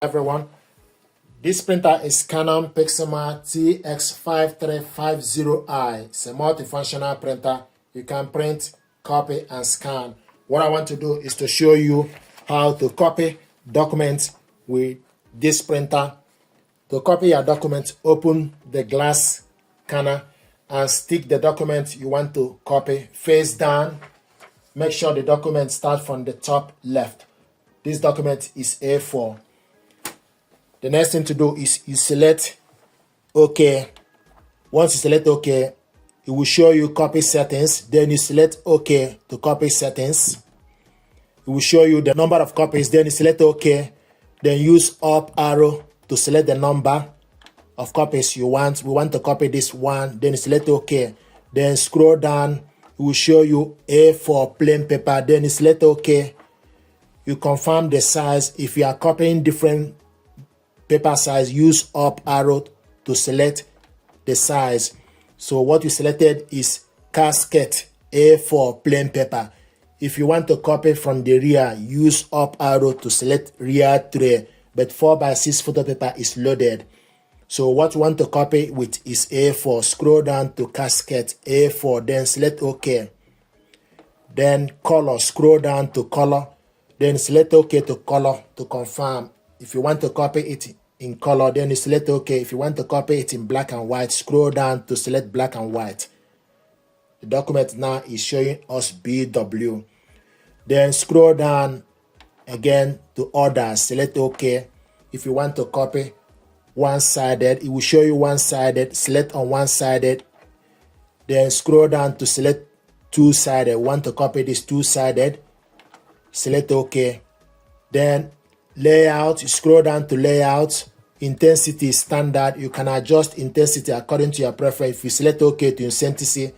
Everyone, this printer is Canon Pixma TS5350i. It's a multifunctional printer. You can print, copy, and scan. What I want to do is to show you how to copy documents with this printer. To copy your document, open the glass scanner and stick the document you want to copy face down. Make sure the document starts from the top left. This document is A4. The next thing to do is you select OK. Once you select OK, it will show you copy settings. Then you select OK to copy settings. It will show you the number of copies. Then you select OK. Then use up arrow to select the number of copies you want. We want to copy this one. Then you select OK. Then scroll down. It will show you A4 plain paper. Then you select OK. You confirm the size. If you are copying different paper size, use up arrow to select the size. So what you selected is casket A4 plain paper. If you want to copy from the rear, use up arrow to select rear tray, but 4x6 photo paper is loaded. So what you want to copy with is A4. Scroll down to casket A4, then select OK. Then color, scroll down to color, then select OK to color to confirm. If you want to copy it in color, then you select OK. If you want to copy it in black and white, scroll down to select black and white. The document now is showing us BW. Then scroll down again to orders, select OK. If you want to copy one-sided, it will show you one-sided, select on one-sided. Then scroll down to select two-sided. Want to copy this two-sided, select OK. Then layout, you scroll down to layout. Intensity standard. You can adjust intensity according to your preference. If you select OK to intensity,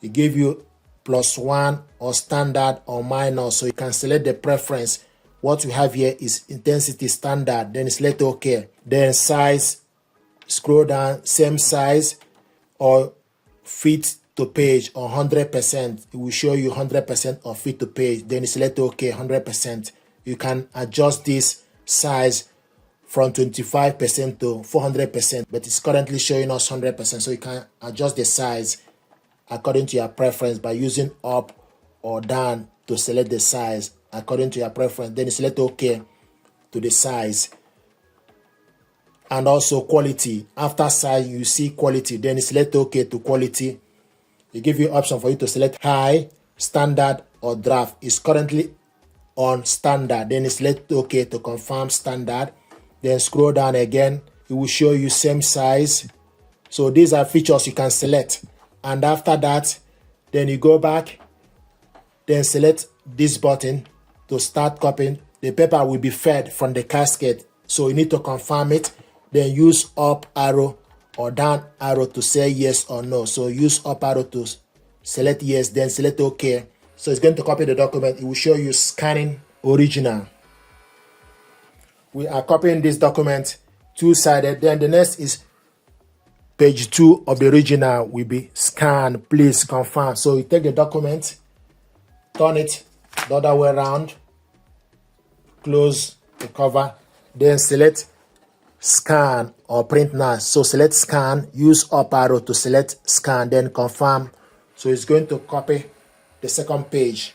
it give you +1 or standard or minus. So you can select the preference. What you have here is intensity standard. Then select OK. Then size, scroll down, same size or fit to page or 100%. It will show you 100% or fit to page. Then select OK, 100%. You can adjust this size from 25% to 400%, but it's currently showing us 100%. So you can adjust the size according to your preference by using up or down to select the size according to your preference. Then you select OK to the size. And also quality. After size, you see quality. Then you select OK to quality. It gives you option for you to select high, standard, or draft. It's currently on standard. Then select OK to confirm standard. Then scroll down again. It will show you same size. So these are features you can select. And after that, then you go back, then select this button to start copying. The paper will be fed from the casket. So you need to confirm it. Then use up arrow or down arrow to say yes or no. So use up arrow to select yes, then select OK. So it's going to copy the document. It will show you scanning original. We are copying this document two-sided. Then the next is page 2 of the original will be scanned. Please confirm. So you take the document, turn it the other way around, close the cover, then select scan or print now. So select scan, use up arrow to select scan, then confirm. So it's going to copy the second page.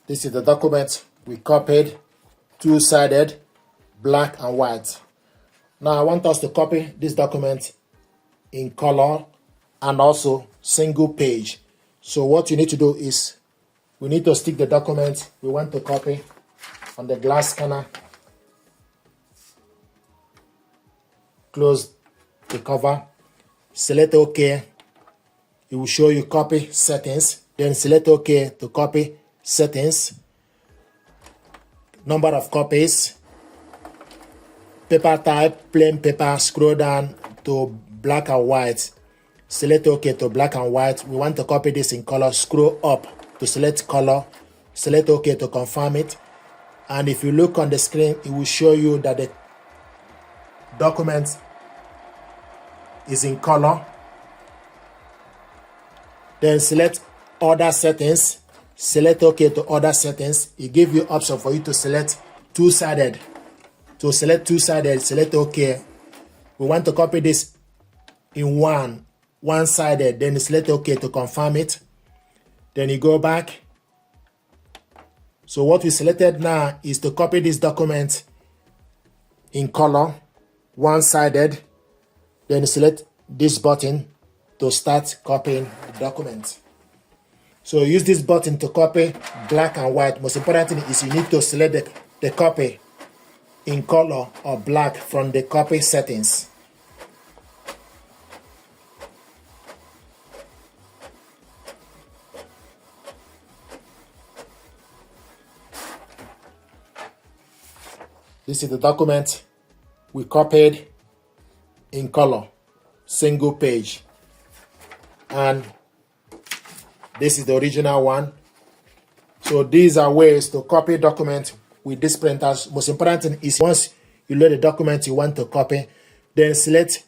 This is the document we copied, two-sided, black and white. Now I want us to copy this document in color and also single page. So what you need to do is we need to stick the document we want to copy on the glass scanner. close the cover, select OK. It will show you copy settings. Then select OK to copy settings. Number of copies, paper type, plain paper, scroll down to black and white. Select OK to black and white. We want to copy this in color. Scroll up to select color. Select OK to confirm it. And if you look on the screen, it will show you that the document is in color. Then select other settings. Select OK to other settings. It gives you option for you to select two-sided. To select two-sided, select OK. We want to copy this in one-sided. Then select OK to confirm it. Then you go back. So what we selected now is to copy this document in color, one-sided. Then select this button to start copying the document. So use this button to copy black and white. Most important thing is you need to select the copy in color or black from the copy settings. This is the document we copied in color, single page. And this is the original one. So these are ways to copy document with these printers. Most important thing is once you load the document you want to copy, then select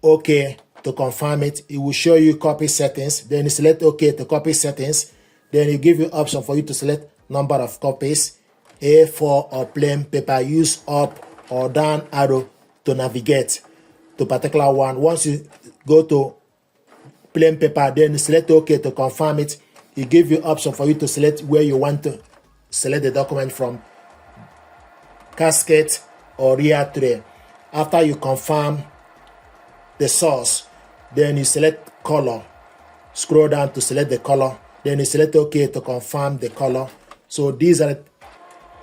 OK to confirm it. It will show you copy settings. Then you select OK to copy settings. Then it give you option for you to select number of copies, A4 or plain paper. Use up or down arrow to navigate to particular one. Once you go to plain paper, then select OK to confirm it. It gives you option for you to select where you want to select the document from, casket or rear tray. After you confirm the source, then you select color. Scroll down to select the color. Then you select OK to confirm the color. So these are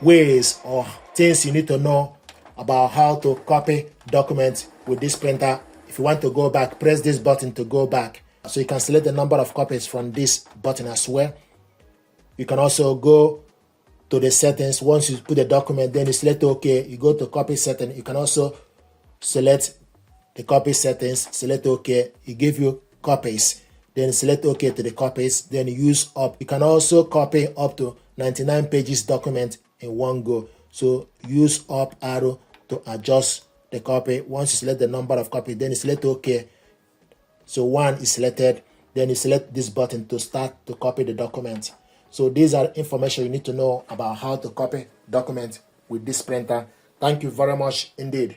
ways or things you need to know about how to copy documents with this printer. If you want to go back, press this button to go back. So you can select the number of copies from this button as well. You can also go to the settings. Once you put the document, then you select OK. You go to copy setting. You can also select the copy settings, select OK. It gives you copies. Then select OK to the copies. Then use up. You can also copy up to 99 pages document in one go. So use up arrow to adjust the copy. Once you select the number of copies, then you select OK. So one is selected. Then you select this button to start to copy the document. So these are information you need to know about how to copy document with this printer. Thank you very much indeed.